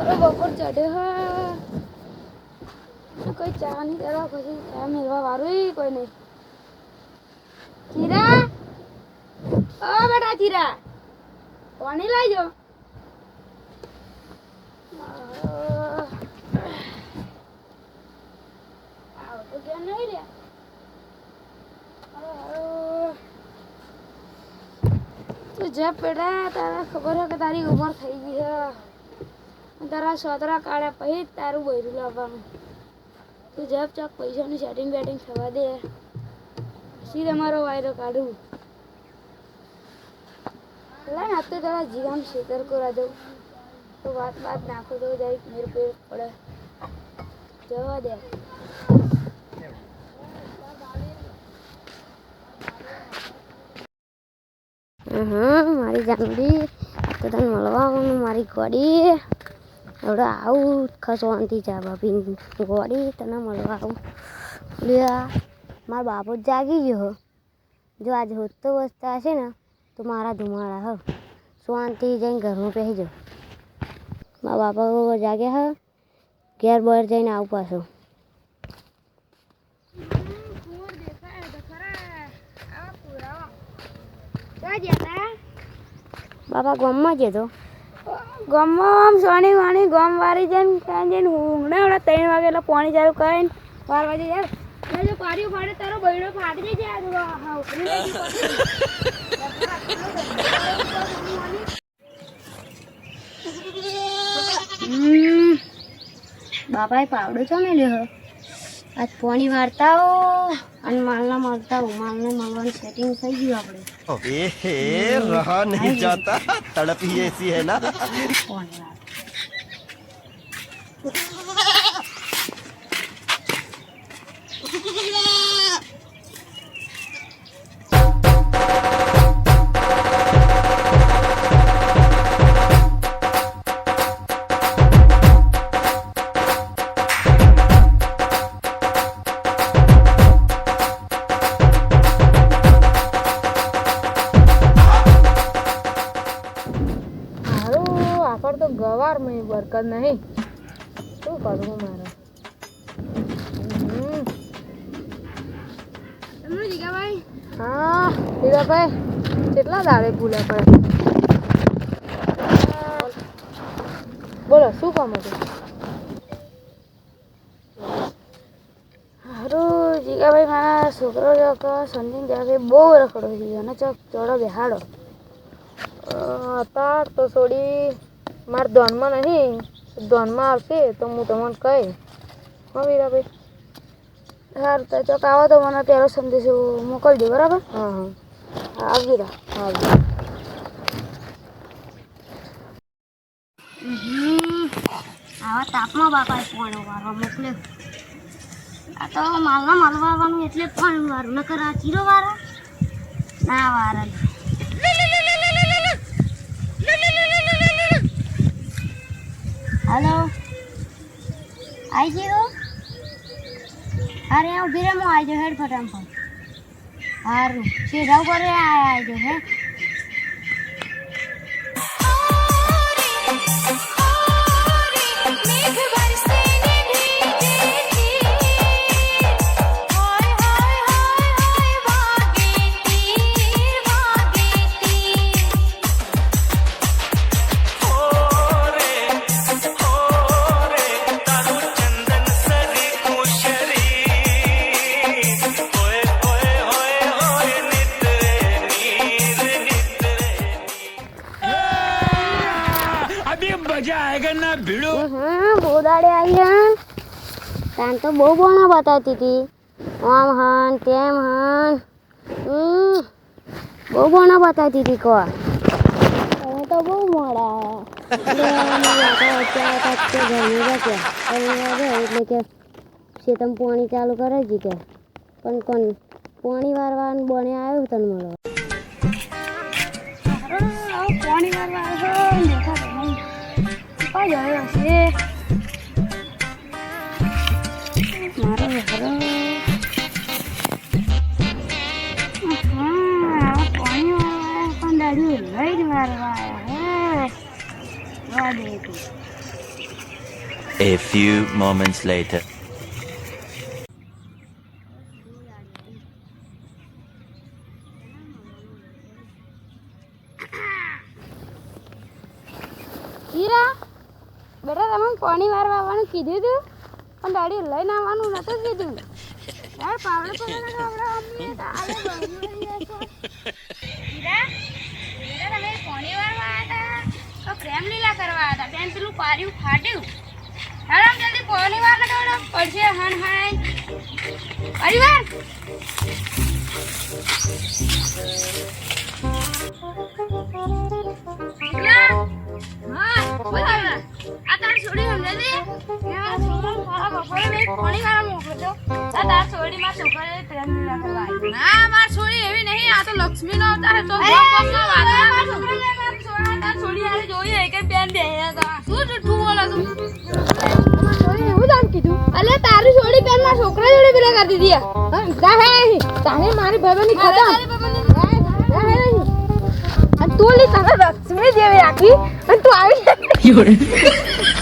કરો બપોર ચડે હા કોઈ ચા નહીં કરવા પછી ચા મેળવા વાળું કોઈ નહીં. ચીરા ઓ બેટા ચીરા પાણી લાવજો. આવો તો ક્યાં નહીં રહ્યા. તું જપ બેટા તારા ખબર હે કે તારી ઉંમર થઈ ગઈ છે. તારા સોતરા કાઢ્યા પછી તારું બૈરું લાવવાનું. તું જપ ચોક પૈસાનું સેટિંગ બેટિંગ થવા દે પછી તમારો વાયરો કાઢું. લા ના તો તારા જીવામ શેતર કરા દઉં તો વાત નાખો તો જાય મેર પેર પડે જવા દે. મારી જાનડી તો તને મળવા આવવાનું મારી ગોડી હવે આવું ખસવાનથી ચા બાપી ગોડી તને મળવા આવું. મારા બાપો જ જાગી ગયો જો આજે હોતો વસતા હશે ને તો મારા ધુમાડા હ શાંતિ જઈને ઘરમાં પહેરી જાઓ. મારા બાપા જાગ્યા હ ઘેર બહાર જઈને આવું પાછું. બાપા ગામમાં જતો ગામમાં આમ સોની વાણી ગામ વાળી જઈને ત્યાં જઈને ઊંઘને હમણાં 3 વાગે એટલે પાણી ચાલુ કરીને 12 વાગે યાર જો પાડ્યું ફાડે તારો બૈડો ફાટી જાય. બાપાએ પાવડો છો મેલ્યો આજ પાણી વાળતા અને માલના મળતા માલને મળવાનું સેટિંગ થઈ ગયું આપણે. रहा नहीं जाता तड़प ही ऐसी है ना. તો ગવાર में બરકત નહીં શું કરું મારે. જીગાભાઈ હા જીગાભાઈ કેટલા દાડે ભૂલ્યા પડે બોલો શું કામ હતું. સારું જીગાભાઈ મારા છોકરો સંજીન જાગે બહુ રખડો છે અને ચોક ચોડો બેહાડો હતા તો થોડી મારા ધોનમાં નહીં ધોનમાં આવશે તો હું તમને કહીશ. હા વીરાભાઈ સારું તો ચોક આવો તો મને પહેલો સંદેશો મોકલજો બરાબર. હા હા આવજો રા આવજો. આવા તાપમાં બાપાએ પાણી વારવા મોકલ્યો. આ તો માલના માલવાનું એટલે પાણી વારું નકર આ ચીરો વારા ના વારા. हेलो आई जी हो अरे यहाँ उभी रहे आई जो हेड फटाम पर हारू सीधा ऊपर आया जो है બહુ દાડે આવી તાન તો બહુ બોણા બતાવતી હતી આમ હન તેમ હન બહુ બોણા બતાવતી હતી કો હવે તો બહુ મોડા એટલે કે શેતમ પાણી ચાલુ કરે છે કે પણ કોણ પાણી વારવાનું બને આવ્યું તને મળો પાણી વારવા આવ્યો આવ્યો છે મારે પાણી પણ દાદુ લઈને મારવા આવ્યા હે A few moments later. હીરા બેટા તમે પાણી વારવા આવવાનું કીધું હતું પણ દાડી લઈને આવવાનું નતું કીધું યાર પાવડે પકડે આપણે અમ્મી તારે હીરા હીરા તમે પાણી વારવા આવ્યા હતા તો પ્રેમ લીલા કરવા આવ્યા હતા બેન પેલું પાર્યું ફાટ્યું હેરામ જલ્દી પાણી વાર લગાવડો પડશે હન હાય પરિવાર હા બોલાવડા આ તાર છોડી સમજે છે યાર છોરા મારા બપોરે મેં પાણી વાળા મોકલો છો આ તાર છોડી માં છોકરે પ્રેમ લીલા કરવા આવી ના માર છોડી એવી નહીં આ તો લક્ષ્મી નો અવતાર છે તો ગોમ નો વાત માર છોકરાને માર છોરા તાર છોડી આલે જોઈએ કે બેન બે હતા શું જૂઠું બોલો તું તમાર છોડી એવું જામ કીધું અલે તારી છોડી બેન માર છોકરા જોડે પેલા કરી દીધી હા જા હે તારે મારી ભાઈબંધી ખતમ અને તું લી તને લક્ષ્મી જેવી રાખી અને તું આવી